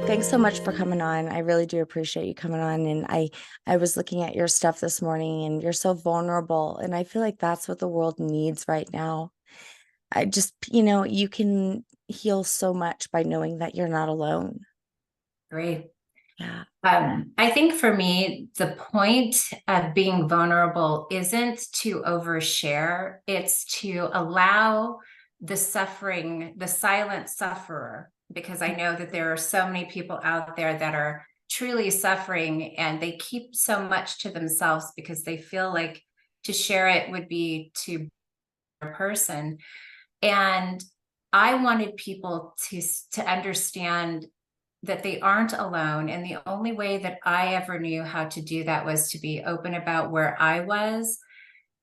thanks so much for coming on. I really do appreciate you coming on. And I was looking at your stuff this morning and you're so vulnerable. And I feel like that's what the world needs right now. I just, you can heal so much by knowing that you're not alone. Great. Yeah. I think for me, the point of being vulnerable isn't to overshare, it's to allow the suffering, the silent sufferer, because I know that there are so many people out there that are truly suffering and they keep so much to themselves because they feel like to share it would be to a person. And I wanted people to understand that they aren't alone. And the only way that I ever knew how to do that was to be open about where I was.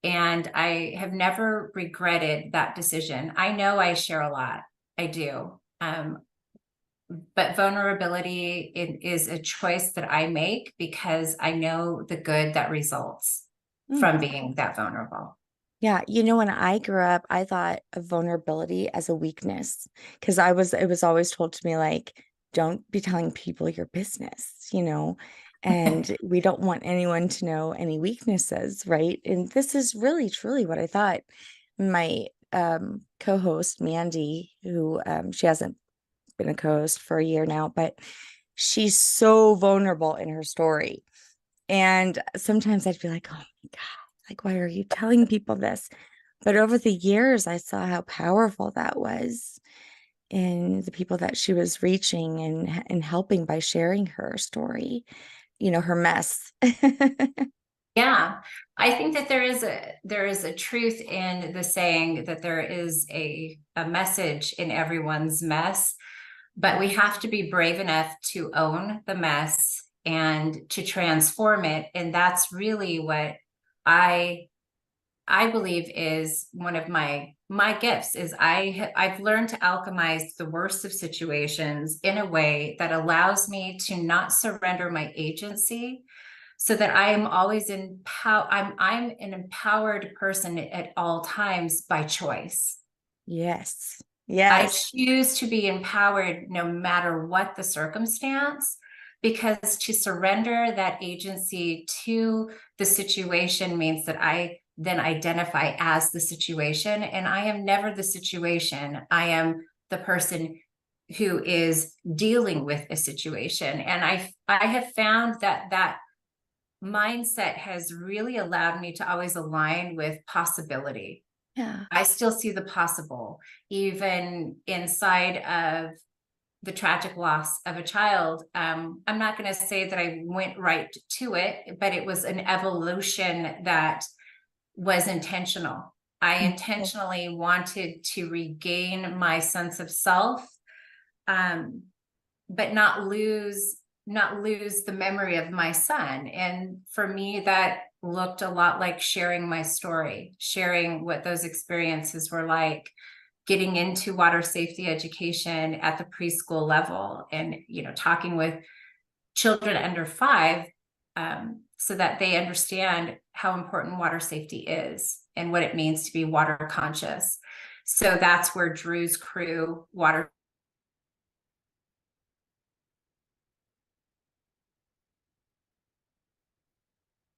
And I have never regretted that decision. I know I share a lot. I do. But vulnerability is a choice that I make because I know the good that results Mm. from being that vulnerable. Yeah. When I grew up, I thought of vulnerability as a weakness because it was always told to me like, don't be telling people your business. And we don't want anyone to know any weaknesses, right? And this is really, truly what I thought. My co-host, Mandy, who she hasn't been a co-host for a year now, but she's so vulnerable in her story. And sometimes I'd be like, oh my God, like, why are you telling people this? But over the years, I saw how powerful that was in the people that she was reaching and helping by sharing her story, her mess. Yeah, I think that there is a truth in the saying that there is a message in everyone's mess, but we have to be brave enough to own the mess and to transform it. And that's really what I I believe is one of my gifts is I've learned to alchemize the worst of situations in a way that allows me to not surrender my agency so that I am always I'm an empowered person at all times by choice. Yes. I Yes. choose to be empowered no matter what the circumstance, because to surrender that agency to the situation means that I then identify as the situation. And I am never the situation. I am the person who is dealing with a situation. And I have found that that mindset has really allowed me to always align with possibility. Yeah. I still see the possible, even inside of the tragic loss of a child. I'm not going to say that I went right to it, but it was an evolution that was intentional. I intentionally wanted to regain my sense of self, um, but not lose the memory of my son. And for me, that looked a lot like sharing my story, sharing what those experiences were like, getting into water safety education at the preschool level, and talking with children under 5, so that they understand how important water safety is and what it means to be water conscious. So that's where Drew's crew, water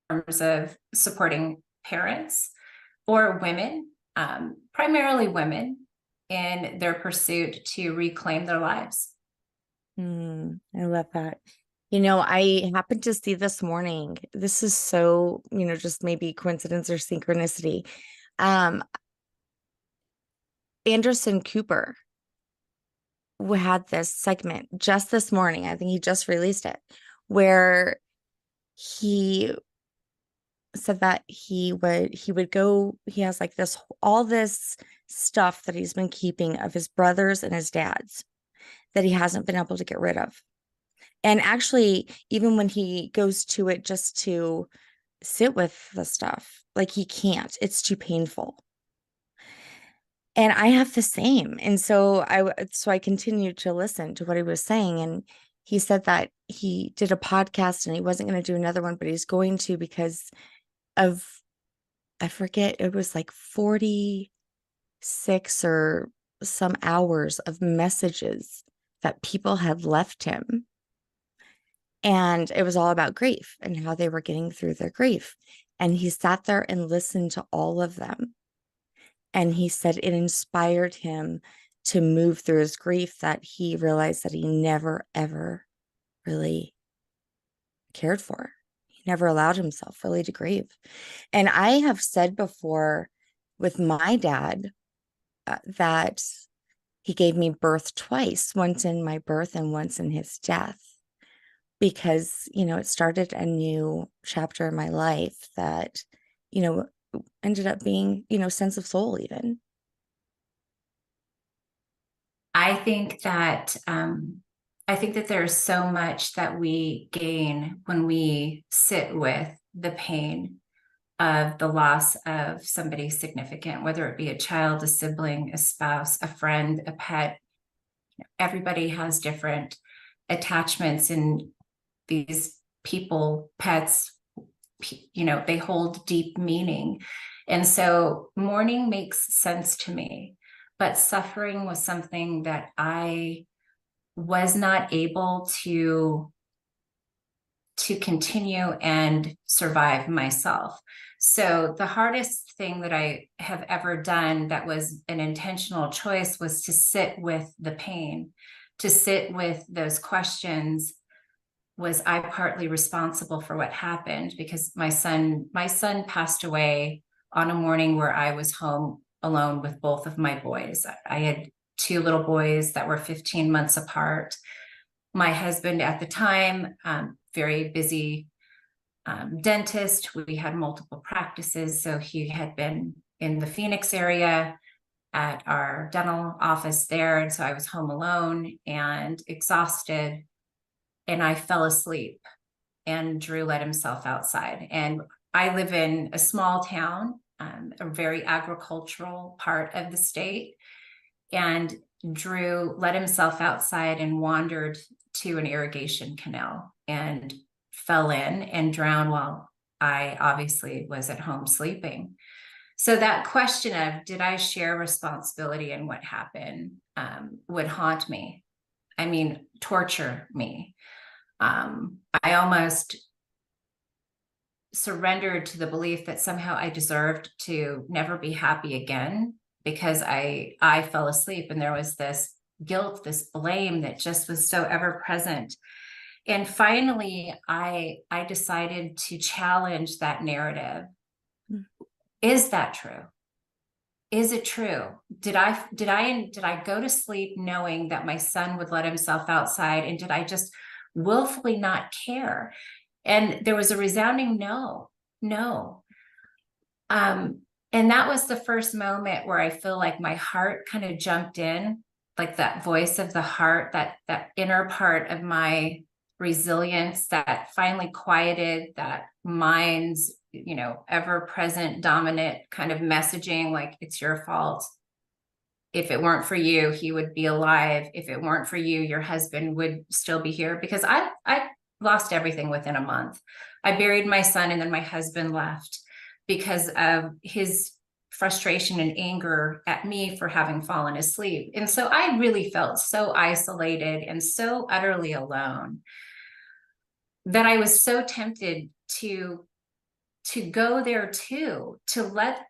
terms of supporting parents or women, primarily women, in their pursuit to reclaim their lives. I love that. I happened to see this morning. This is so, just maybe coincidence or synchronicity. Um, Anderson Cooper had this segment just this morning. I think he just released it, where he said that he would go, he has like this all this stuff that he's been keeping of his brothers and his dad's that he hasn't been able to get rid of. And actually, even when he goes to it just to sit with the stuff, like he can't, it's too painful. And I have the same. And so I continued to listen to what he was saying. And he said that he did a podcast and he wasn't going to do another one, but he's going to because of, I forget, it was like 46 or some hours of messages that people had left him. And it was all about grief and how they were getting through their grief. And he sat there and listened to all of them. And he said it inspired him to move through his grief, that he realized that he never, ever really cared for. He never allowed himself really to grieve. And I have said before with my dad that he gave me birth twice, once in my birth and once in his death, because, it started a new chapter in my life that, you know, ended up being, sense of soul even. I think that there's so much that we gain when we sit with the pain of the loss of somebody significant, whether it be a child, a sibling, a spouse, a friend, a pet. Everybody has different attachments, and these people, pets, they hold deep meaning. And so mourning makes sense to me, but suffering was something that I was not able to continue and survive myself. So the hardest thing that I have ever done that was an intentional choice was to sit with the pain, to sit with those questions. Was I partly responsible for what happened? Because my son passed away on a morning where I was home alone with both of my boys. I had two little boys that were 15 months apart. My husband at the time, very busy dentist. We had multiple practices. So he had been in the Phoenix area at our dental office there. And so I was home alone and exhausted. And I fell asleep, and Drew let himself outside. And I live in a small town, a very agricultural part of the state. And Drew let himself outside and wandered to an irrigation canal and fell in and drowned while I obviously was at home sleeping. So that question of, did I share responsibility in what happened, would haunt me. I mean, torture me. I almost surrendered to the belief that somehow I deserved to never be happy again, because I fell asleep, and there was this guilt, this blame that just was so ever present. And finally, I decided to challenge that narrative. Mm. Is that true? Is it true? Did I go to sleep knowing that my son would let himself outside, and did I just willfully not care? And there was a resounding no, no. And that was the first moment where I feel like my heart kind of jumped in, like that voice of the heart, that inner part of my resilience that finally quieted that mind's, ever present dominant kind of messaging, like, it's your fault. If it weren't for you, he would be alive. If it weren't for you, your husband would still be here. Because I lost everything within a month. I buried my son, and then my husband left because of his frustration and anger at me for having fallen asleep. And so I really felt so isolated and so utterly alone that I was so tempted to go there too, to let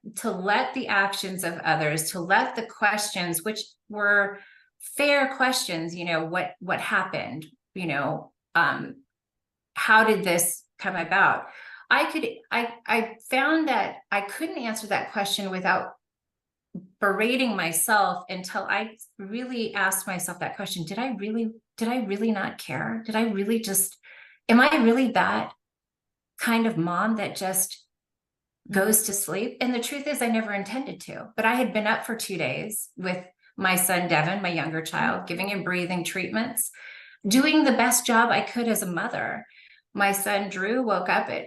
the actions of others, to let the questions, which were fair questions, what happened, how did this come about? I found that I couldn't answer that question without berating myself, until I really asked myself that question. Did I really not care? Am I really that kind of mom that just goes to sleep? And the truth is, I never intended to, but I had been up for 2 days with my son, Devin, my younger child, giving him breathing treatments, doing the best job I could as a mother. My son, Drew, woke up at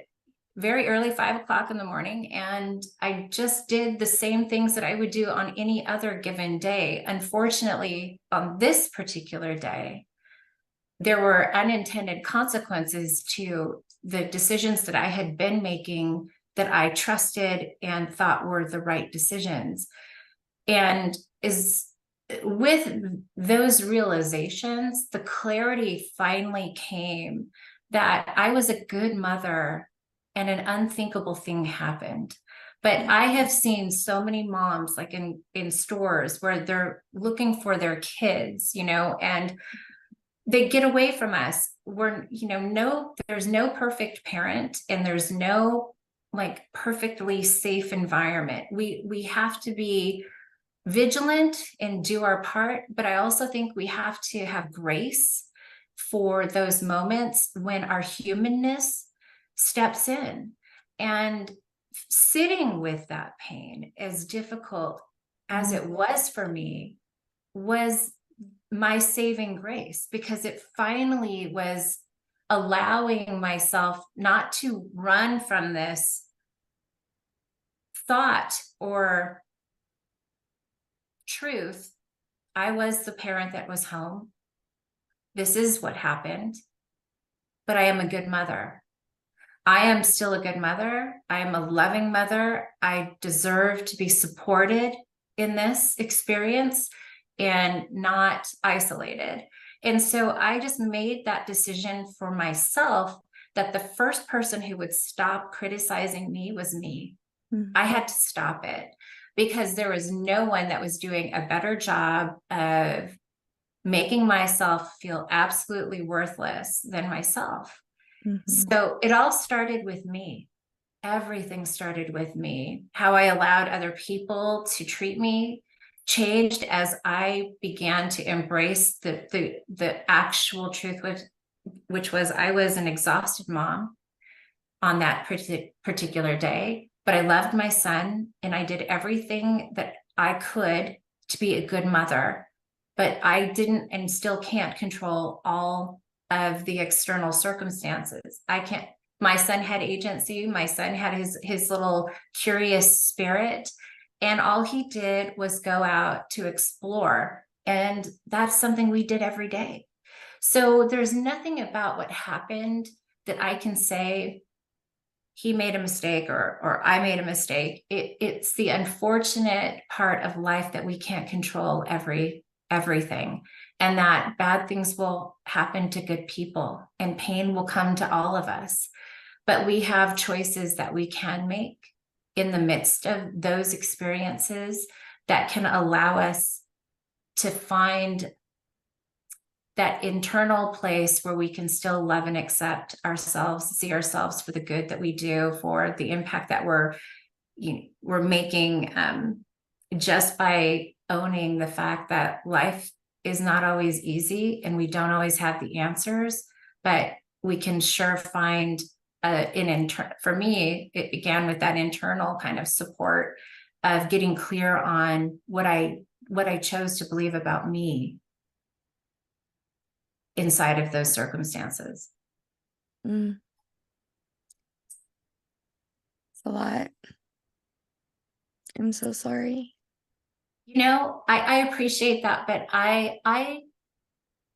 very early, 5 o'clock in the morning, and I just did the same things that I would do on any other given day. Unfortunately, on this particular day, there were unintended consequences to the decisions that I had been making, that I trusted and thought were the right decisions. And with those realizations, the clarity finally came that I was a good mother and an unthinkable thing happened. But I have seen so many moms like in stores where they're looking for their kids, and they get away from us. We're, no, there's no perfect parent and there's no like perfectly safe environment. We have to be vigilant and do our part, but I also think we have to have grace for those moments when our humanness steps in. And sitting with that pain, as difficult as it was for me, was my saving grace, because it finally was allowing myself not to run from this thought or truth. I was the parent that was home. This is what happened, but I am a good mother. I am still a good mother. I am a loving mother. I deserve to be supported in this experience and not isolated. And so I just made that decision for myself that the first person who would stop criticizing me was me. I had to stop it because there was no one that was doing a better job of making myself feel absolutely worthless than myself. So it all started with me. Everything started with me. How I allowed other people to treat me changed as I began to embrace the actual truth, which was I was an exhausted mom on that particular day, but I loved my son and I did everything that I could to be a good mother. But I didn't and still can't control all of the external circumstances. I can't. My son had agency. My son had his little curious spirit, and all he did was go out to explore. And that's something we did every day. So there's nothing about what happened that I can say he made a mistake or I made a mistake. It's the unfortunate part of life that we can't control everything, and that bad things will happen to good people and pain will come to all of us. But we have choices that we can make in the midst of those experiences that can allow us to find that internal place where we can still love and accept ourselves, see ourselves for the good that we do, for the impact that we're making, just by owning the fact that life is not always easy and we don't always have the answers, but we can sure find for me, it began with that internal kind of support of getting clear on what I chose to believe about me inside of those circumstances. It's a lot. I'm so sorry. I appreciate that, but I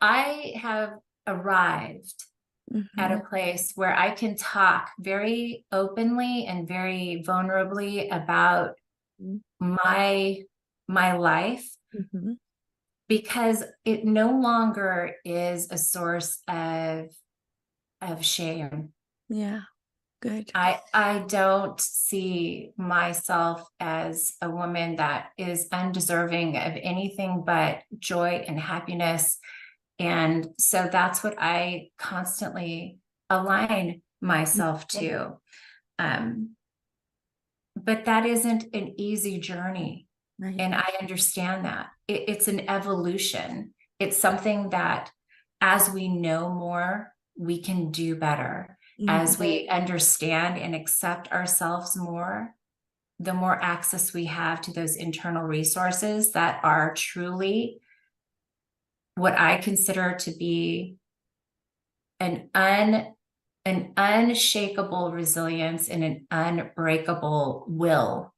have arrived at a place where I can talk very openly and very vulnerably about my life, because it no longer is a source of shame. Yeah, good. I don't see myself as a woman that is undeserving of anything but joy and happiness. And so that's what I constantly align myself to. But that isn't an easy journey. Right. And I understand that. It's an evolution. It's something that as we know more, we can do better. As we understand and accept ourselves more, the more access we have to those internal resources that are truly what I consider to be an unshakable resilience and an unbreakable will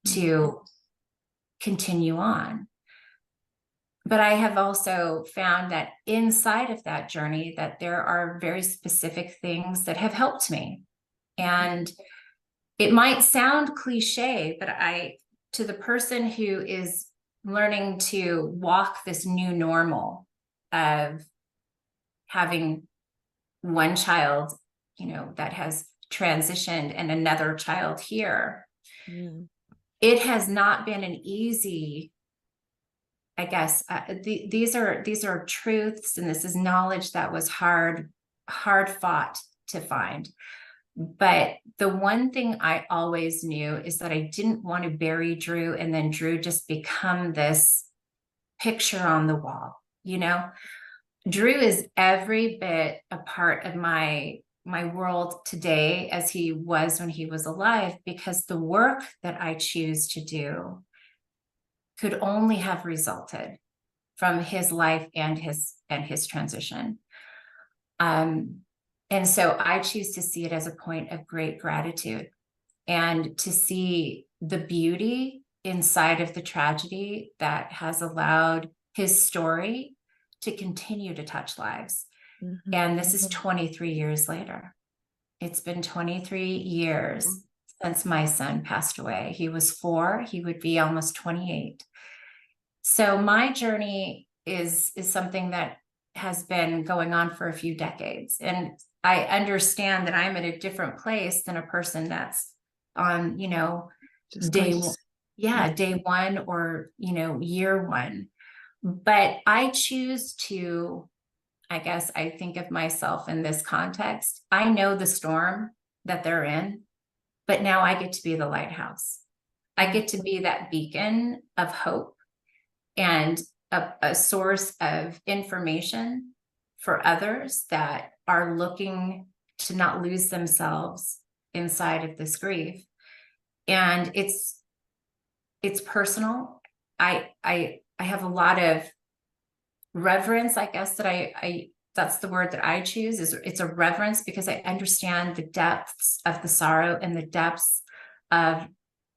to continue on. But I have also found that inside of that journey that there are very specific things that have helped me. And it might sound cliche, but to the person who is learning to walk this new normal of having one child, that has transitioned and another child here. Mm. It has not been an easy, I guess, these are truths, and this is knowledge that was hard fought to find. But the one thing I always knew is that I didn't want to bury Drew and then Drew just become this picture on the wall. Drew is every bit a part of my world today as he was when he was alive, because the work that I choose to do could only have resulted from his life and his transition. Um, and so I choose to see it as a point of great gratitude, and to see the beauty inside of the tragedy that has allowed his story to continue to touch lives. Mhm. And this is 23 years later. It's been 23 years since my son passed away. He was 4, he would be almost 28. So my journey is something that has been going on for a few decades. And I understand that I'm at a different place than a person that's on, Just day starting. one. Yeah, day one, or, year one. But I choose to, I guess I think of myself in this context. I know the storm that they're in, but now I get to be the lighthouse. I Mm. get to be that beacon of hope and a source of information for others that are looking to not lose themselves inside of this grief. And it's personal. I have a lot of reverence, I guess, that I that's the word that I choose, is it's a reverence, because I understand the depths of the sorrow and the depths of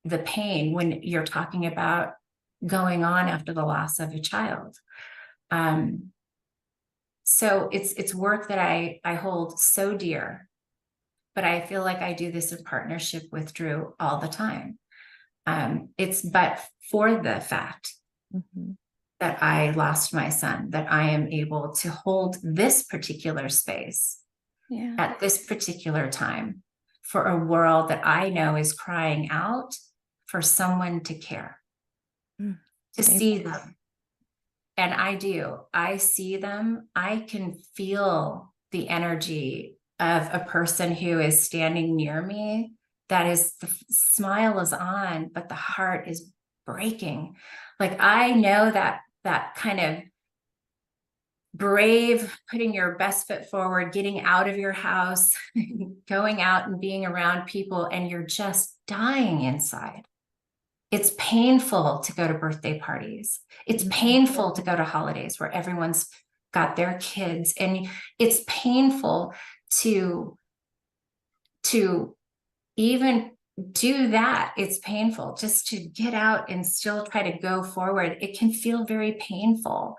the pain when you're talking about going on after the loss of a child. Um, so it's work that I hold so dear, but I feel like I do this in partnership with Drew all the time. It's but for the fact Mhm. that I lost my son, that I am able to hold this particular space Yeah. at this particular time for a world that I know is crying out for someone to care, Mm. to Amen. see them. And I do. I see them. I can feel the energy of a person who is standing near me. That is, the smile is on, but the heart is breaking. Like, I know that kind of brave, putting your best foot forward, getting out of your house, going out and being around people, and you're just dying inside. It's painful to go to birthday parties. It's Mhm. painful to go to holidays where everyone's got their kids, and it's painful to to even do that. It's painful just to get out and still try to go forward. It can feel very painful.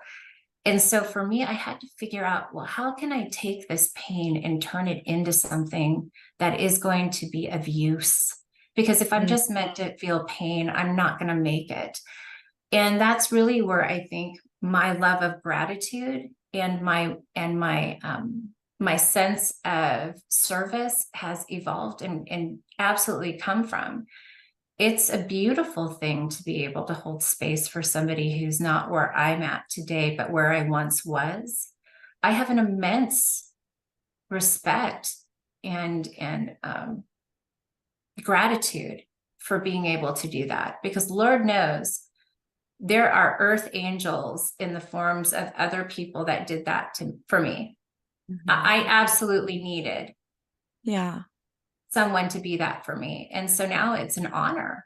And so for me, I had to figure out, well, how can I take this pain and turn it into something that is going to be of use? Because if I'm Mm. just meant to feel pain, I'm not going to make it. And that's really where I think my love of gratitude and my sense of service has evolved and absolutely come from. It's a beautiful thing to be able to hold space for somebody who's not where I'm at today, but where I once was. I have an immense respect and gratitude for being able to do that, because Lord knows there are earth angels in the forms of other people that did that for me. Mhm. I absolutely needed Yeah. someone to be that for me. And so now it's an honor.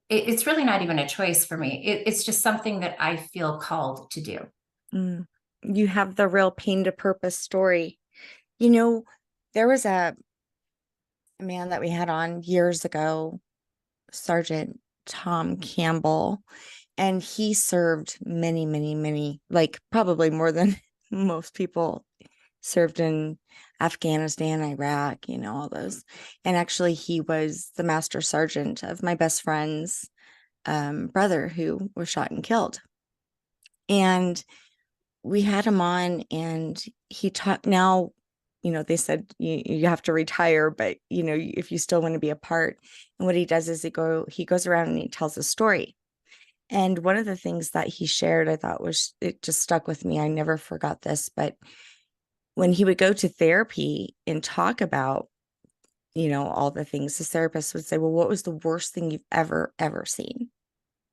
It's really not even a choice for me. It's just something that I feel called to do. Mm. You have the real pain to purpose story. You know, there was a man that we had on years ago, Sergeant Tom Campbell, and he served many, many, many, like probably more than most people served in Afghanistan, Iraq, all those. And actually, he was the master sergeant of my best friend's brother who was shot and killed. And we had him on, and he talked now. they said you have to retire, but if you still want to be a part. And what he does is he goes around and he tells a story. And one of the things that he shared, I thought it just stuck with me. I never forgot this, but when he would go to therapy and talk about, all the things, his therapist would say, well, what was the worst thing you've ever seen?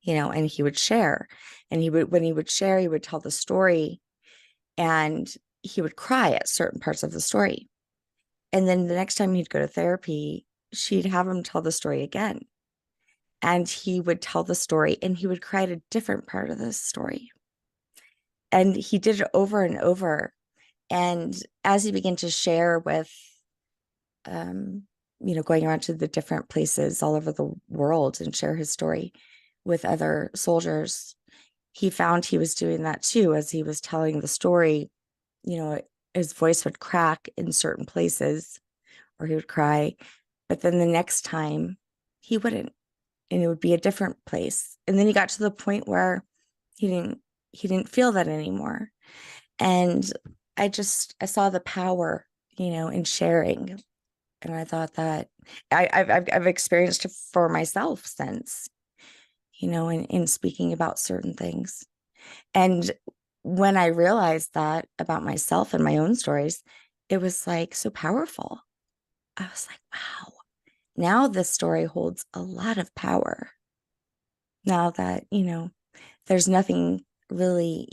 And he would share. And when he would share, he would tell the story, and he would cry at certain parts of the story. And then the next time he'd go to therapy, she'd have him tell the story again. And he would tell the story and he would cry at a different part of the story. And he did it over and over. And as he began to share with, um, going around to the different places all over the world and share his story with other soldiers, he found he was doing that too. As he was telling the story, his voice would crack in certain places or he would cry. But then the next time he wouldn't, and it would be a different place. And then he got to the point where he didn't feel that anymore. And I saw the power, in sharing. And I thought that I've experienced it for myself since, in speaking about certain things. And when I realized that about myself and my own stories, it was like so powerful. I was like, wow, now this story holds a lot of power. Now that, there's nothing really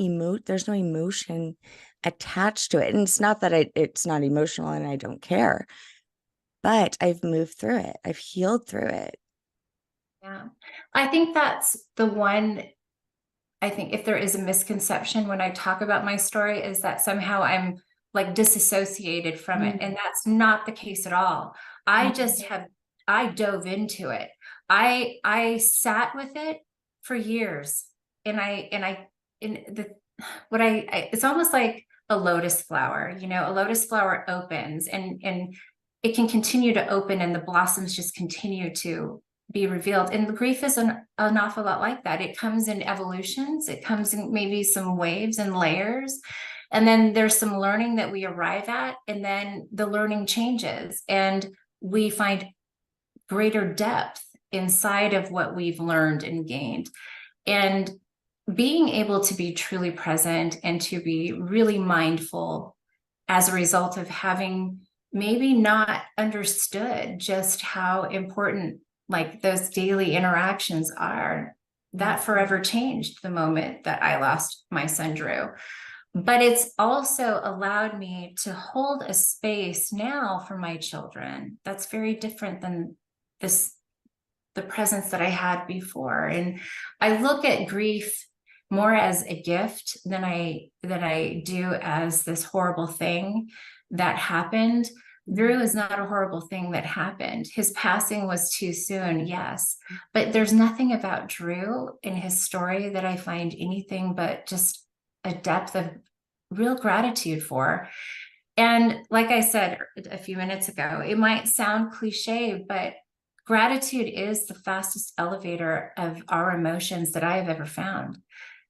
there's no emotion attached to it. And it's not that it's not emotional and I don't care, but I've moved through it. I've healed through it. Yeah. I think that's the one. I think if there is a misconception when I talk about my story, is that somehow I'm like disassociated from it. And that's not the case at all. I just have, I dove into it. I sat with it for years. In the, it's almost like a lotus flower, a lotus flower opens and it can continue to open and the blossoms just continue to be revealed. And the grief is an awful lot like that. It comes in evolutions, it comes in maybe some waves and layers. And then there's some learning that we arrive at, and then the learning changes, and we find greater depth inside of what we've learned and gained. And being able to be truly present and to be really mindful as a result of having maybe not understood just how important like those daily interactions are, that forever changed the moment that I lost my son Drew. But it's also allowed me to hold a space now for my children that's very different than this, the presence that I had before. And I look at grief more as a gift than I do as this horrible thing that happened. Drew is not a horrible thing that happened. His passing was too soon, yes. But there's nothing about Drew in his story that I find anything but just a depth of real gratitude for. And like I said a few minutes ago, it might sound cliche, but gratitude is the fastest elevator of our emotions that I have ever found.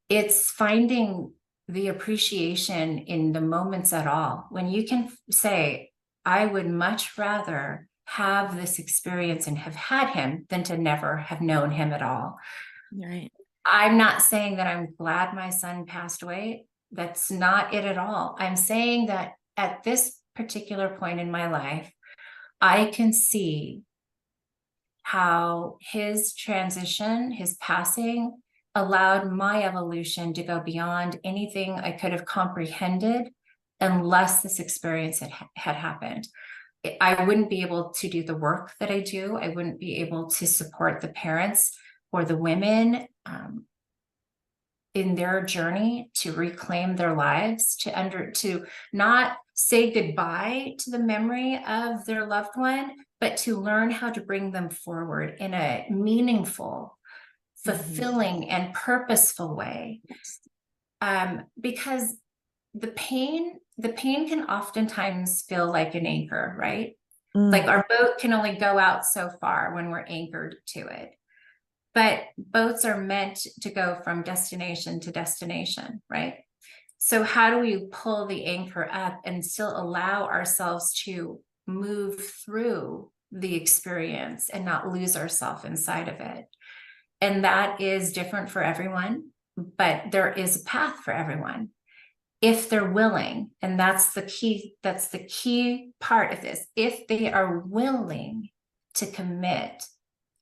It's finding the appreciation in the moments at all. When you can say, I would much rather have this experience and have had him than to never have known him at all. Right. I'm not saying that I'm glad my son passed away. That's not it at all. I'm saying that at this particular point in my life, I can see how his transition, his passing, allowed my evolution to go beyond anything I could have comprehended unless this experience had happened. I wouldn't be able to do the work that I do. I wouldn't be able to support the parents or the women in their journey to reclaim their lives, to not say goodbye to the memory of their loved one, but to learn how to bring them forward in a meaningful, fulfilling, and purposeful way. Because the pain can oftentimes feel like an anchor, right? Like our boat can only go out so far when we're anchored to it. But boats are meant to go from destination to destination, right? So how do we pull the anchor up and still allow ourselves to move through the experience and not lose ourselves inside of it? And that is different for everyone, but there is a path for everyone if they're willing. And that's the key part of this. If they are willing to commit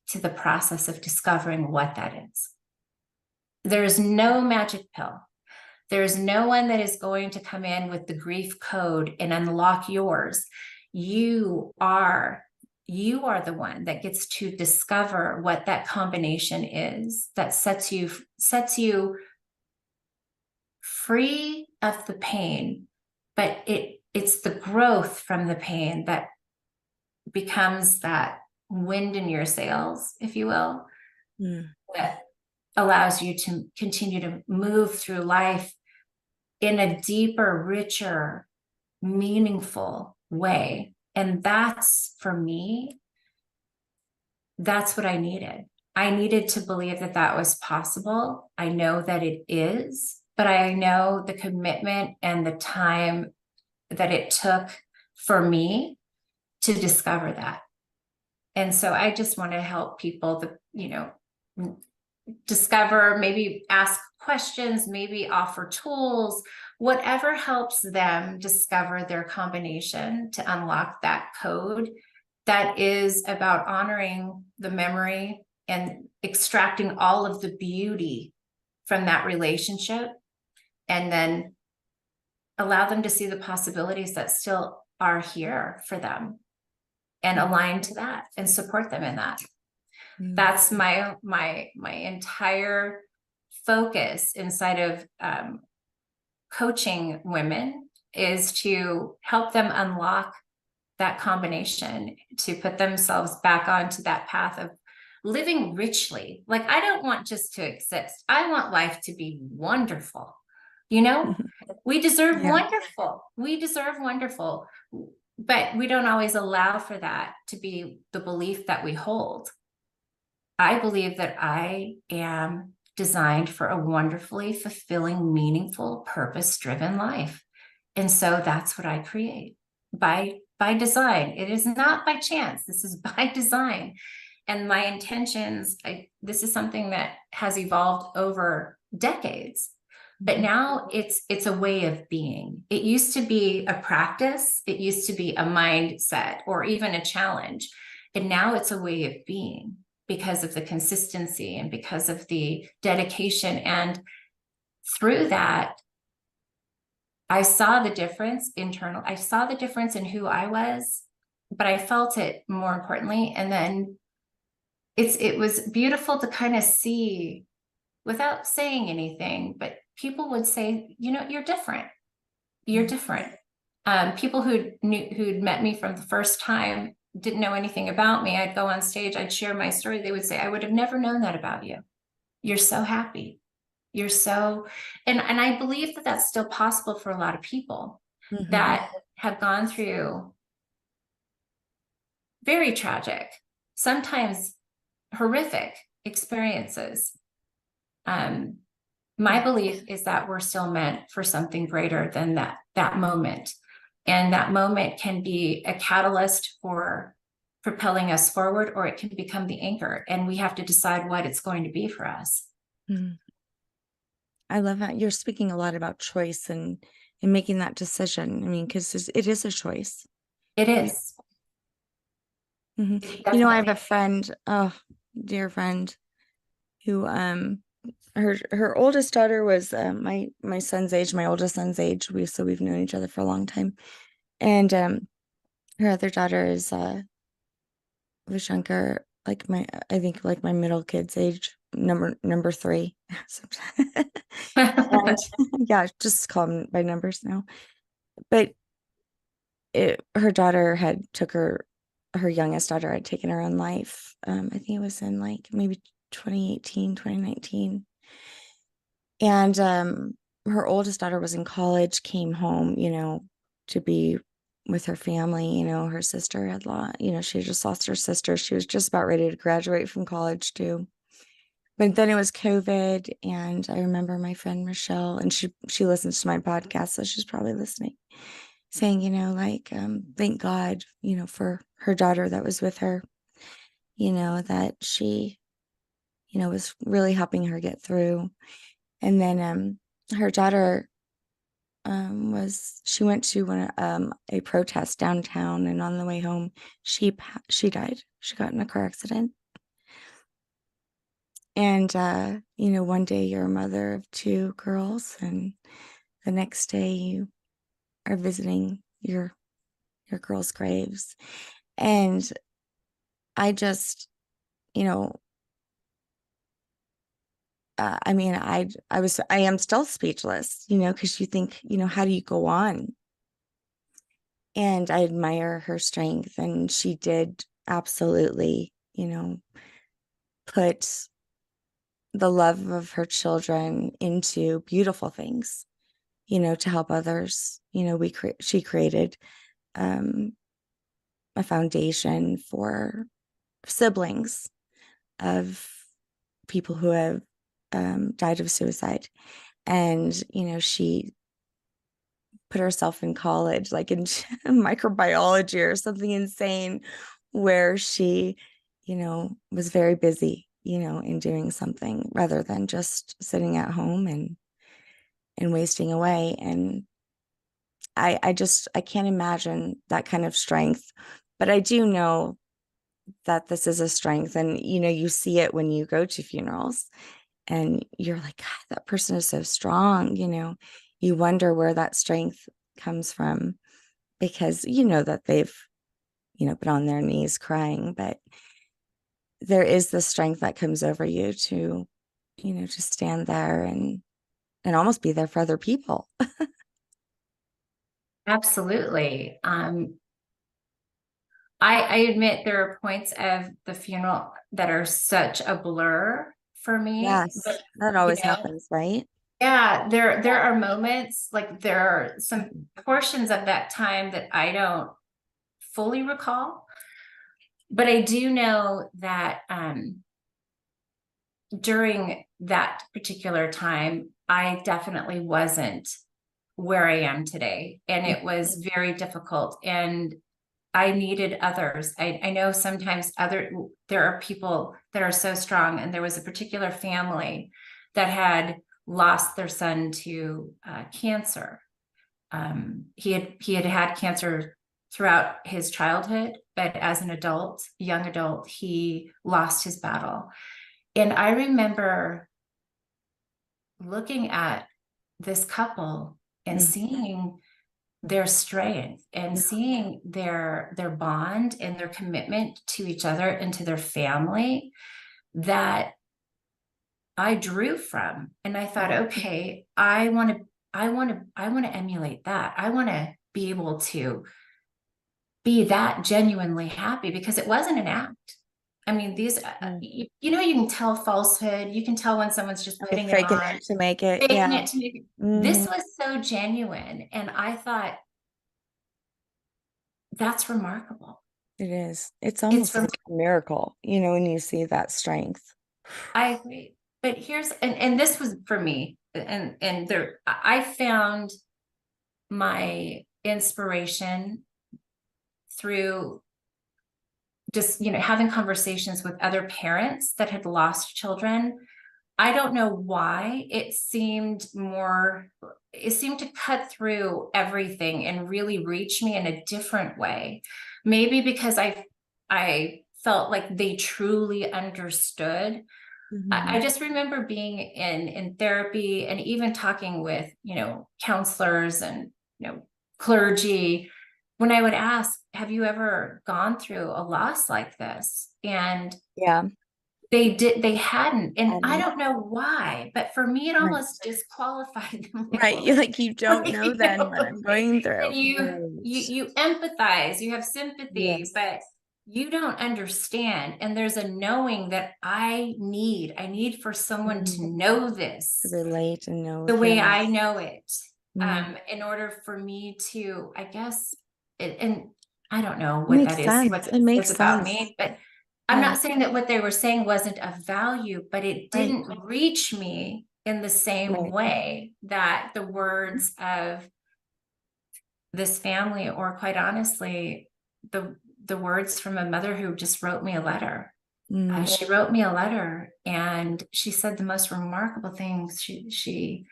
to the process of discovering what that is. There is no magic pill. There is no one that is going to come in with the grief code and unlock yours. You are the one that gets to discover what that combination is that sets you free of the pain, but it's the growth from the pain that becomes that wind in your sails, if you will, that allows you to continue to move through life in a deeper, richer, meaningful way. And that's, for me, that's what I needed. I needed to believe that that was possible. I know that it is, but I know the commitment and the time that it took for me to discover that. And so I just want to help people discover, maybe ask questions, maybe offer tools, whatever helps them discover their combination to unlock that code that is about honoring the memory and extracting all of the beauty from that relationship, and then allow them to see the possibilities that still are here for them and align to that and support them in that. That's my entire focus inside of coaching women, is to help them unlock that combination, to put themselves back onto that path of living richly. Like, I don't want just to exist. I want life to be wonderful. We deserve wonderful. We deserve wonderful, but we don't always allow for that to be the belief that we hold. I believe that I am designed for a wonderfully fulfilling, meaningful, purpose-driven life. And so that's what I create by design. It is not by chance. This is by design. And my intentions, this is something that has evolved over decades, but now it's a way of being. It used to be a practice. It used to be a mindset or even a challenge. And now it's a way of being, because of the consistency and because of the dedication. And through that, I saw the difference internal. I saw the difference in who I was, but I felt it more importantly. And then it was beautiful to kind of see, without saying anything, but people would say, you're different. You're different. People who'd met me from the first time, didn't know anything about me. I'd go on stage, I'd share my story. They would say, I would have never known that about you. You're so happy. You're so, and I believe that that's still possible for a lot of people that have gone through very tragic, sometimes horrific experiences. My belief is that we're still meant for something greater than that moment. And that moment can be a catalyst for propelling us forward, or it can become the anchor. And we have to decide what it's going to be for us. I love that. You're speaking a lot about choice and making that decision. I mean, because it is a choice. It is. I have a friend, dear friend, who her oldest daughter was my son's age, my oldest son's age. We've known each other for a long time, and her other daughter was younger, I think like my middle kid's age, number 3. And yeah, just call them by numbers now. But her daughter had took her youngest daughter had taken her own life. I think it was in like maybe 2018, 2019. And her oldest daughter was in college, came home, to be with her family. Her sister she had just lost her sister. She was just about ready to graduate from college too. but then it was COVID, and I remember my friend Michelle, and she listens to my podcast, so she's probably listening, saying, like, thank God, for her daughter that was with her, that she, was really helping her get through. And then her daughter was she went to a protest downtown, and on the way home, she died. She got in a car accident. And one day you're a mother of two girls, and the next day you are visiting your girls' graves. And I just, you know, I mean, I am still speechless, because you think, how do you go on? And I admire her strength, and she did absolutely, put the love of her children into beautiful things, to help others. She created um, a foundation for siblings of people who have died of suicide. And, she put herself in college, like in microbiology or something insane, where she, was very busy, in doing something rather than just sitting at home and wasting away. And I can't imagine that kind of strength, but I do know that this is a strength. And, you see it when you go to funerals, and you're like, God, that person is so strong. You wonder where that strength comes from, because that they've, been on their knees crying, but there is the strength that comes over you to, to stand there and almost be there for other people. Absolutely. I admit there are points of the funeral that are such a blur for me, Yes, but that you always know, happens, right? yeah, there are moments, like there are some Mhm. portions of that time that I don't fully recall, but I do know that during that particular time, I definitely wasn't where I am today, and it was very difficult. And I needed others. I know sometimes there are people that are so strong, and there was a particular family that had lost their son to cancer. He had had cancer throughout his childhood, but as an adult, young adult, he lost his battle. And I remember looking at this couple and Mhm. seeing their strength and seeing their bond and their commitment to each other and to their family that I drew from. And I thought, okay, I want to emulate that. I want to be able to be that genuinely happy, because it wasn't an act. I mean, Mhm. you can tell falsehood. You can tell when someone's just Like putting it faking on, it to make it. faking Yeah. it to make it. Hmm. This was so genuine. And I thought, that's remarkable. It is. It's It's almost from like a miracle, when you see that strength. I agree. But and this was for me, and there I found my inspiration through just, having conversations with other parents that had lost children. I don't know why it seemed to cut through everything and really reach me in a different way. Maybe because I felt like they truly understood. I Hmm. just remember being in therapy, and even talking with, counselors and, clergy, when I would ask, have you ever gone through a loss like this? And Yeah. they hadn't. And I Um, don't know why, but for me, it right. almost disqualified them a Right. little You bit. like, you don't know then what I'm going And through. Right. you empathize, you have sympathy, Yes. but you don't understand. And there's a knowing that I need for someone to Mhm. know To this relate and know, the way feel. I know it, Mhm. in order for me to, I guess, and I don't know It what makes that is, sense. what It it says makes about sense. me, but I'm Right. not saying that what they were saying wasn't of value, but it Right. didn't reach me in the same Right. way that the words of this family, or quite honestly, the words from a mother who just wrote me a letter. Mm. She wrote me a letter, and she said the most remarkable things. She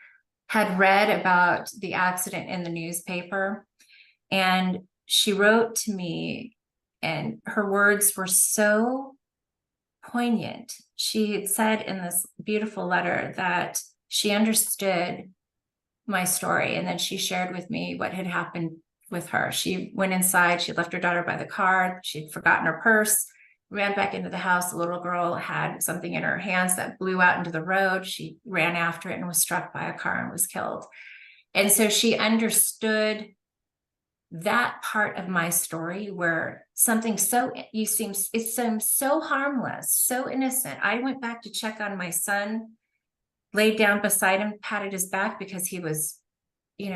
had read about the accident in the newspaper, and she wrote to me, and her words were so poignant. She had said in this beautiful letter that she understood my story, and then she shared with me what had happened with her. She went inside, she left her daughter by the car, she'd forgotten her purse, ran back into the house. The little girl had something in her hands that blew out into the road. She ran after it and was struck by a car and was killed. And so she understood that part of my story, where something so it seems so harmless, so innocent. I went back to check on my son, laid down beside him, patted his back because he was, he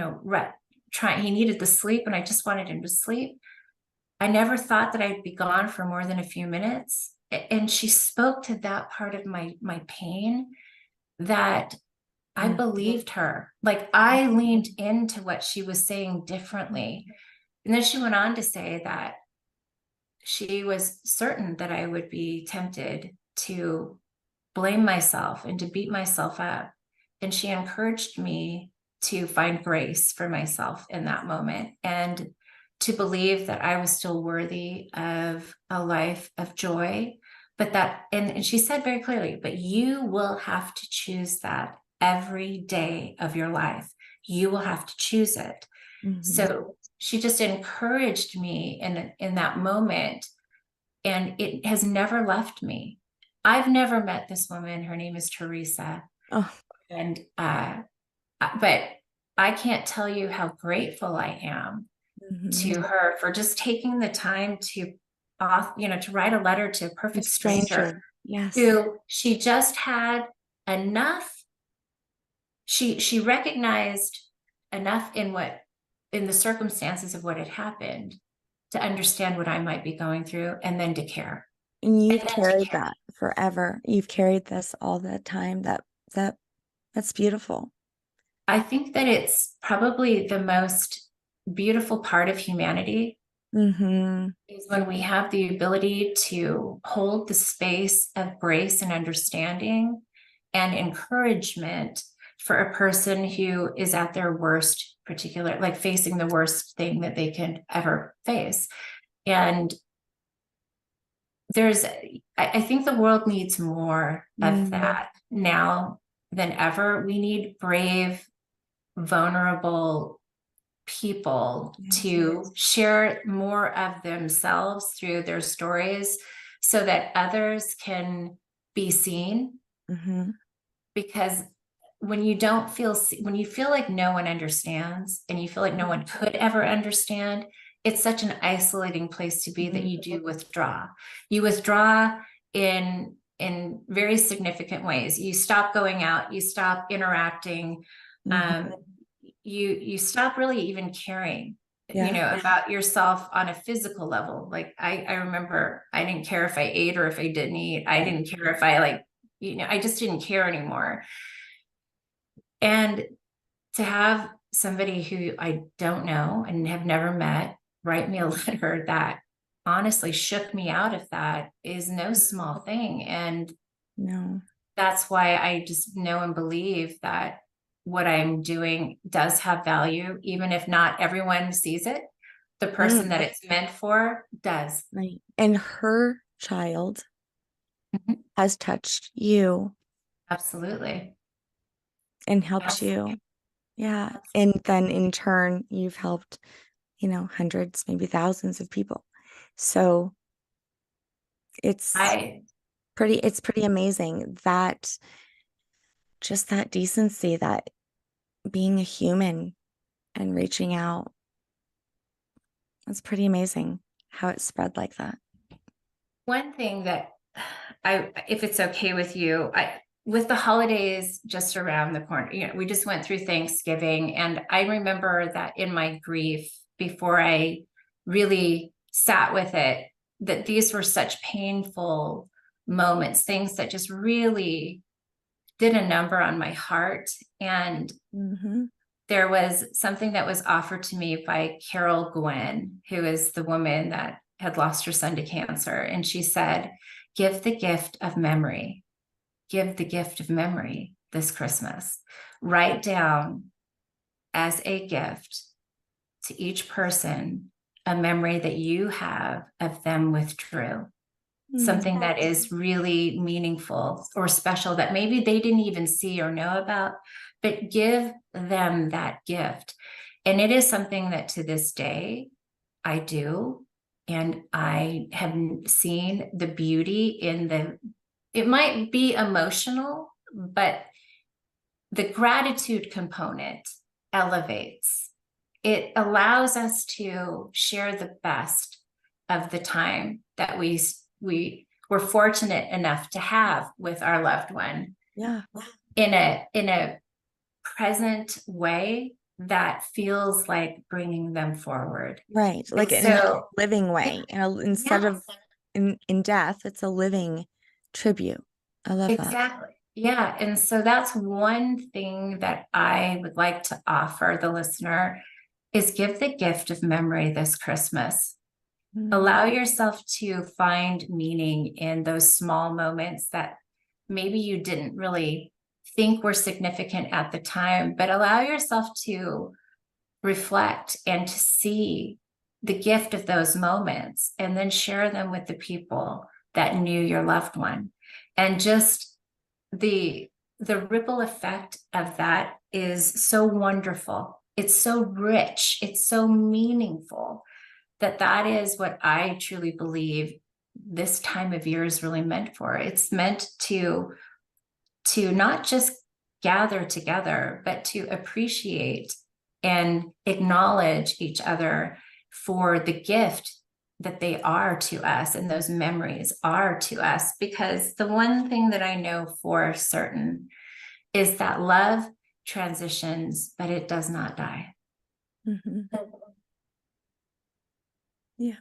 needed the sleep, and I just wanted him to sleep. I never thought that I'd be gone for more than a few minutes. And she spoke to that part of my pain, that I Mm. believed her. Like, I leaned into what she was saying differently. And then she went on to say that she was certain that I would be tempted to blame myself and to beat myself up. And she encouraged me to find grace for myself in that moment, and to believe that I was still worthy of a life of joy. But and she said very clearly, but you will have to choose that every day of your life. You will have to choose it. Mhm. So she just encouraged me in that moment, and it has never left me. I've never met this woman. Her name is Teresa. Oh. And but I can't tell you how grateful I am Mhm. to her for just taking the time to write a letter to a A perfect stranger, stranger. Yes. who she just had enough. She recognized enough in the circumstances of what had happened, to understand what I might be going through, and then to care. And And you've then to carried care. that forever. You've carried this all the time. That that's beautiful. I think that it's probably the most beautiful part of humanity, Mm-hmm. is when we have the ability to hold the space of grace and understanding and encouragement for a person who is at their worst, particular, like facing the worst thing that they can ever face. And I think the world needs more of Mm. that now than ever. We need brave, vulnerable people Yes. to share more of themselves through their stories, so that others can be seen. Mm-hmm. Because when you feel like no one understands, and you feel like no one could ever understand, it's such an isolating place to be, that Mm-hmm. you do withdraw. You withdraw in very significant ways. You stop going out, you stop interacting, Mm-hmm. um, you stop really even caring, Yeah. about yourself on a physical level. Like, I remember, I didn't care if I ate or if I didn't eat. I Right. didn't care if I, like, I just didn't care anymore. And to have somebody who I don't know and have never met write me a letter that honestly shook me out of that is no small thing. And No. that's why I just know and believe that what I'm doing does have value, even if not everyone sees it. The person Mm. that it's meant for does. Right. And her child Mhm. has touched you Absolutely. and helped Absolutely. you. Yeah. And then in turn, you've helped, hundreds, maybe thousands of people. So it's I it's pretty amazing that just that decency, that being a human and reaching out. It's pretty amazing how it spread like that. One thing that if it's okay with you, with the holidays just around the corner, we just went through Thanksgiving, and I remember that in my grief, before I really sat with it, that these were such painful moments, things that just really did a number on my heart. And Hmm. there was something that was offered to me by Carol Gwen, who is the woman that had lost her son to cancer. And she said, give the gift of memory, give the gift of memory this Christmas. Write down as a gift to each person a memory that you have of them with Drew, something that is really meaningful or special that maybe they didn't even see or know about, but give them that gift. And it is something that to this day I do. And I have seen the beauty in it might be emotional, but the gratitude component elevates. It allows us to share the best of the time that we were fortunate enough to have with our loved one Yeah. in a present way that feels like bringing them forward. Right. And Like in a so, living yeah, way. Instead yeah, of in death, it's a living tribute. I love that. exactly. Yeah. And so that's one thing that I would like to offer the listener is give the gift of memory this Christmas. Mm. Allow yourself to find meaning in those small moments that maybe you didn't really think were significant at the time, but allow yourself to reflect and to see the gift of those moments and then share them with the people that knew your loved one. And just the the ripple effect of that is so wonderful. It's so rich, it's so meaningful that is what I truly believe this time of year is really meant for. It's meant to not just gather together, but to appreciate and acknowledge each other for the gift that they are to us and those memories are to us. Because the one thing that I know for certain is that love transitions, but it does not die. Hmm. Yeah.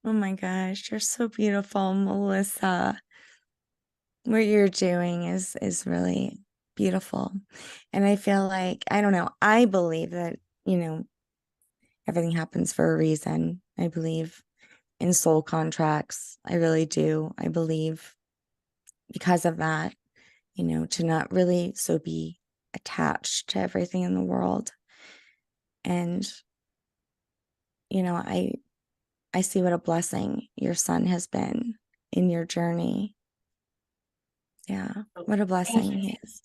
Oh my gosh, you're so beautiful, Melissa. What you're doing is really beautiful. And I feel like, I don't know, I believe that, everything happens for a reason. I believe in soul contracts. I really do. I believe because of that, to not really so be attached to everything in the world. And, I see what a blessing your son has been in your journey. Yeah, what a Thank blessing you. he is.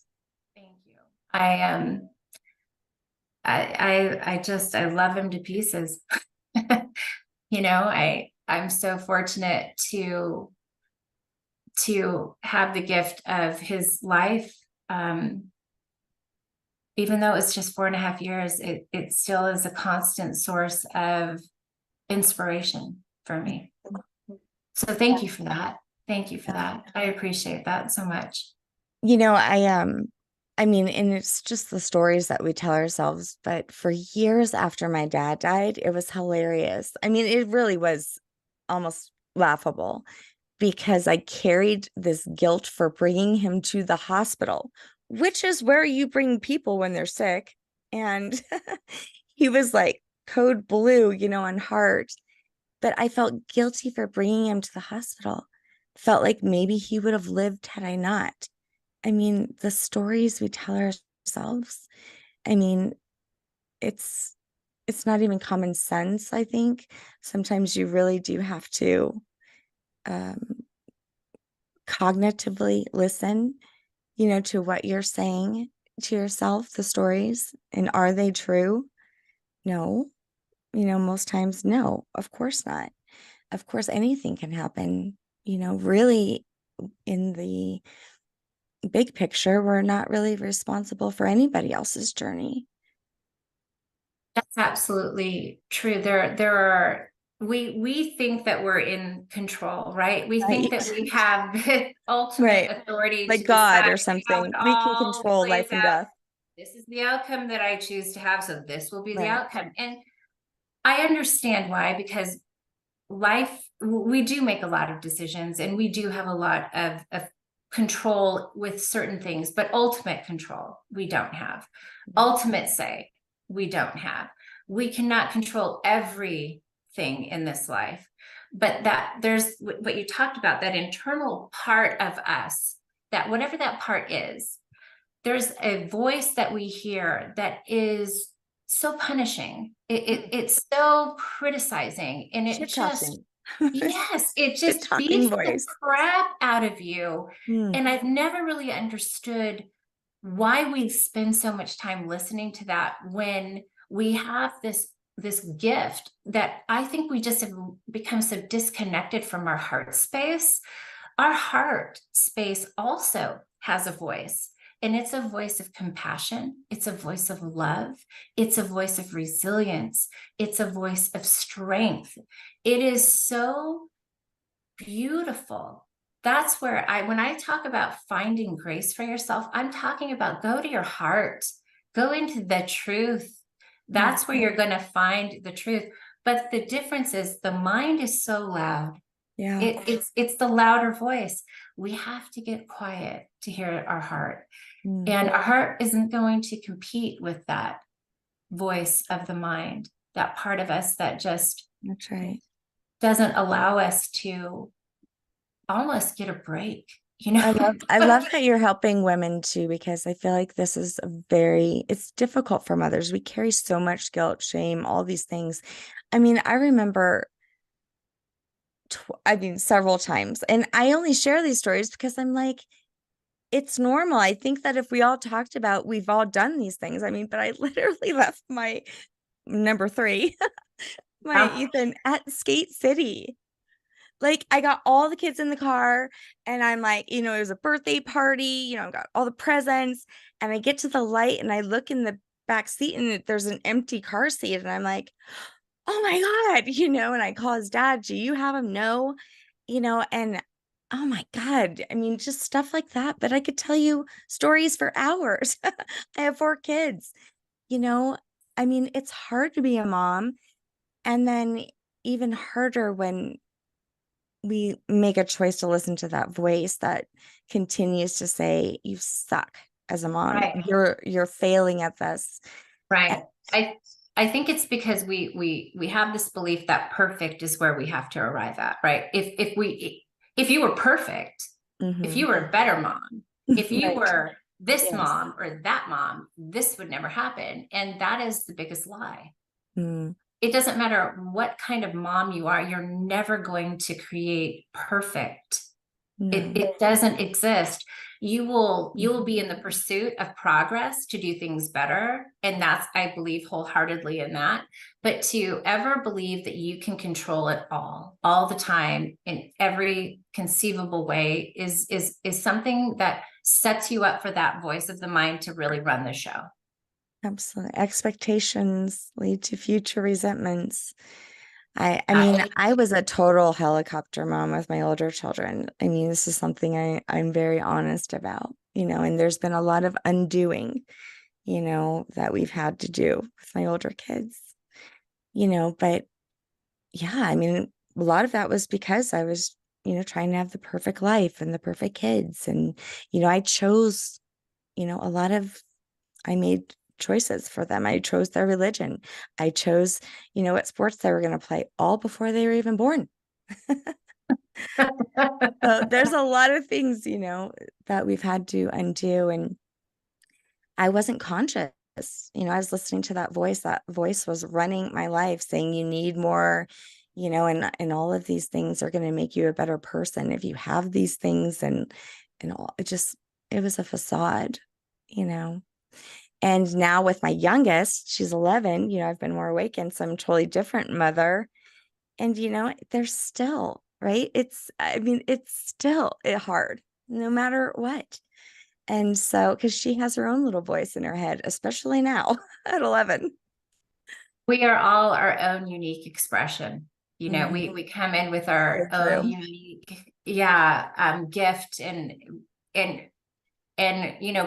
Thank you. I I love him to pieces. I'm so fortunate to have the gift of his life. Even though it's just 4.5 years, it still is a constant source of inspiration for me. So thank you for that. Thank you for Yeah. that. I appreciate that so much. I mean, and it's just the stories that we tell ourselves, but for years after my dad died, it was hilarious. I mean, it really was almost laughable because I carried this guilt for bringing him to the hospital, which is where you bring people when they're sick. And he was like code blue, on heart. But I felt guilty for bringing him to the hospital. Felt like maybe he would have lived had I not. I mean, the stories we tell ourselves, I mean, it's it's not even common sense, I think. Sometimes you really do have to um, cognitively listen, to what you're saying to yourself, the stories, and are they true? No. Most times, no, of course not. Of course, anything can happen. Really, in the big picture, we're not really responsible for anybody else's journey. That's absolutely true. There are we think that we're in control, right? We think that Right. we have the ultimate Right. authority Like to God decide or how something. it We can all control plays life and out. death. This is the outcome that I choose to have, so this will be the Right. outcome. And I understand why, because life, we do make a lot of decisions and we do have a lot of control with certain things, but ultimate control we don't have. Ultimate say we don't have. We cannot control everything in this life, but that there's what you talked about, that internal part of us, that whatever that part is, there's a voice that we hear that is so punishing. It's so criticizing, and it Shit just, talking. yes, it Shit just talking beats the voice. crap out of you. Mm, And I've never really understood why we spend so much time listening to that when we have this gift that I think we just have become so disconnected from our heart space. Our heart space also has a voice, and it's a voice of compassion. It's a voice of love. It's a voice of resilience. It's a voice of strength. It is so beautiful. That's where when I talk about finding grace for yourself, I'm talking about go to your heart, go into the truth. mm, That's where you're going to find the truth. But the difference is the mind is so loud. yeah. It's the louder voice. We have to get quiet to hear our heart. Mm, And our heart isn't going to compete with that voice of the mind, that part of us that just that's right. doesn't allow us to almost get a break, you know? I love that you're helping women too, because I feel like this is it's difficult for mothers. We carry so much guilt, shame, all these things. I mean, I remember, several times, and I only share these stories because I'm like, it's normal. I think that if we all talked about, we've all done these things. I mean, but I literally left my number three, my Um, Ethan, at Skate City. Like, I got all the kids in the car, and I'm like, it was a birthday party, got all the presents, and I get to the light and I look in the back seat and there's an empty car seat, and I'm like, oh my God, and I call his dad, do you have him? No, and oh my God, I mean, just stuff like that. But I could tell you stories for hours. I have four kids, you know, I mean, it's hard to be a mom. And then even harder when we make a choice to listen to that voice that continues to say, you suck as a mom. right, You're failing at this. And right. I I think it's because we have this belief that perfect is where we have to arrive at, right? If you were perfect, if mhm. you were a better mom, if you Right. were this Yes. mom or that mom, this would never happen. And that is the biggest lie. Mm, It doesn't matter what kind of mom you are, you're never going to create perfect. It, no. it doesn't exist. You will be in the Mhm. pursuit of progress to do things better. And that's, I believe wholeheartedly in that. But to ever believe that you can control it all the time in every conceivable way is something that sets you up for that voice of the mind to really run the show. Absolutely. Expectations lead to future resentments. I Uh, mean, I was a total helicopter mom with my older children. I mean, this is something I'm very honest about, and there's been a lot of undoing, that we've had to do with my older kids, but yeah, I mean, a lot of that was because I was, trying to have the perfect life and the perfect kids. And, I chose, a lot of I made choices for them. I chose their religion. I chose, what sports they were going to play all before they were even born. So there's a lot of things, that we've had to undo. And I wasn't conscious. I was listening to that voice. That voice was running my life saying you need more, and all of these things are going to make you a better person if you have these things, and all it was a facade, you know. And now with my youngest, she's 11, I've been more awakened, so I'm a totally different mother. And, there's still, right? I mean, it's still hard no matter what. And so, because she has her own little voice in her head, especially now at 11. we are all our own unique expression. Mhm. We come in with So our own true. unique, yeah, gift and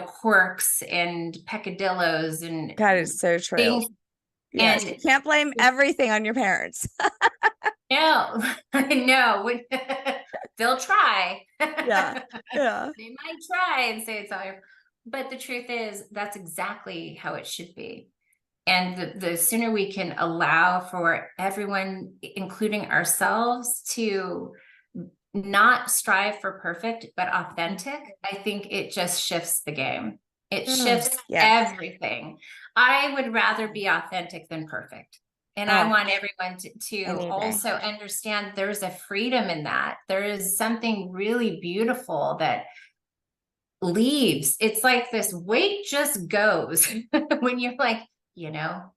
quirks and peccadillos and God, it's so true. things. Yes. You And can't blame everything on your parents. No, no, they'll try. Yeah. Yeah. They might try and say it's all your, but the truth is that's exactly how it should be. And the sooner we can allow for everyone, including ourselves, to not strive for perfect, but authentic, I think it just shifts the game. It Oh, shifts yes. everything. I would rather be authentic than perfect. And I Oh, want everyone to any day. also understand there's a freedom in that. There is something really beautiful that leaves. It's like this weight just goes when you're like, you know,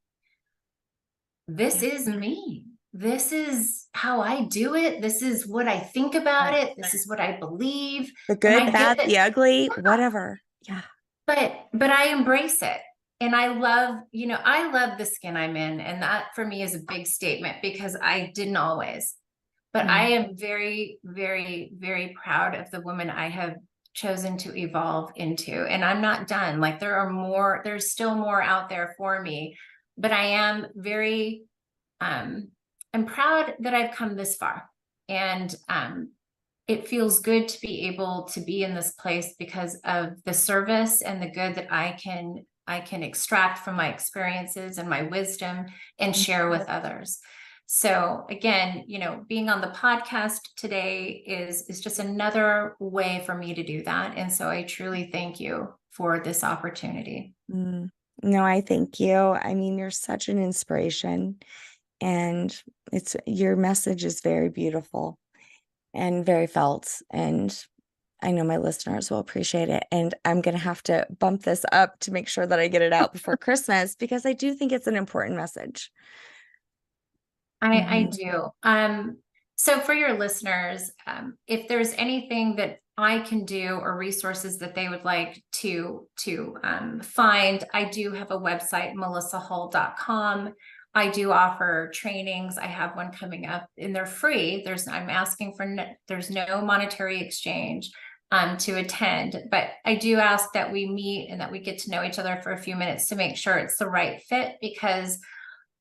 this Yeah. is me. This is how I do it. This is what I think about Right. it. This is what I believe. The And good, I get bad, that, the ugly, whatever. Yeah. but I embrace it. And I love, I love the skin I'm in. And that for me is a big statement because I didn't always. But I Mm. am very, very, very proud of the woman I have chosen to evolve into. And I'm not done. Like there's still more out there for me. But I am very I'm proud that I've come this far. And it feels good to be able to be in this place because of the service and the good that I can extract from my experiences and my wisdom and share with others. So again, being on the podcast today is just another way for me to do that. And so I truly thank you for this opportunity. Mm. No, I thank you. I mean, you're such an inspiration, and your message is very beautiful and very felt. And I know my listeners will appreciate it. And I'm going to have to bump this up to make sure that I get it out before Christmas because I do think it's an important message. I Mhm. do. So for your listeners, if there's anything that I can do or resources that they would like to find, I do have a website, melissahull.com. I do offer trainings. I have one coming up and they're free. I'm asking for there's no monetary exchange to attend, but I do ask that we meet and that we get to know each other for a few minutes to make sure it's the right fit because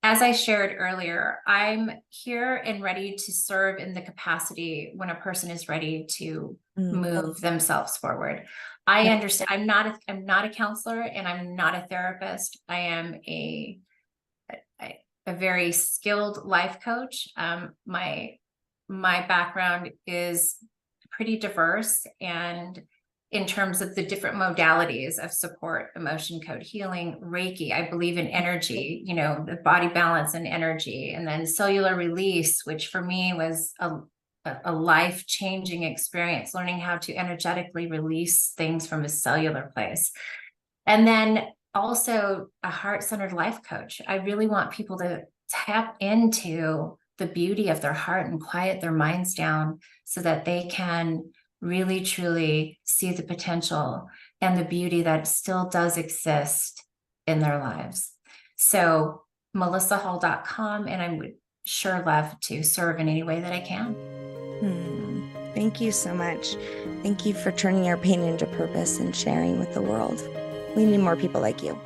as I shared earlier, I'm here and ready to serve in the capacity when a person is ready to Mm. move themselves forward. I Yeah. understand I'm not a counselor and I'm not a therapist. I am a very skilled life coach. My background is pretty diverse and in terms of the different modalities of support, emotion code healing, Reiki. I believe in energy, the body balance and energy, and then cellular release, which for me was a life-changing experience, learning how to energetically release things from a cellular place. And then also a heart-centered life coach. I really want people to tap into the beauty of their heart and quiet their minds down so that they can really truly see the potential and the beauty that still does exist in their lives. So melissahall.com, and I would sure love to serve in any way that I can. Hmm. Thank you so much. Thank you for turning your pain into purpose and sharing with the world. We need more people like you.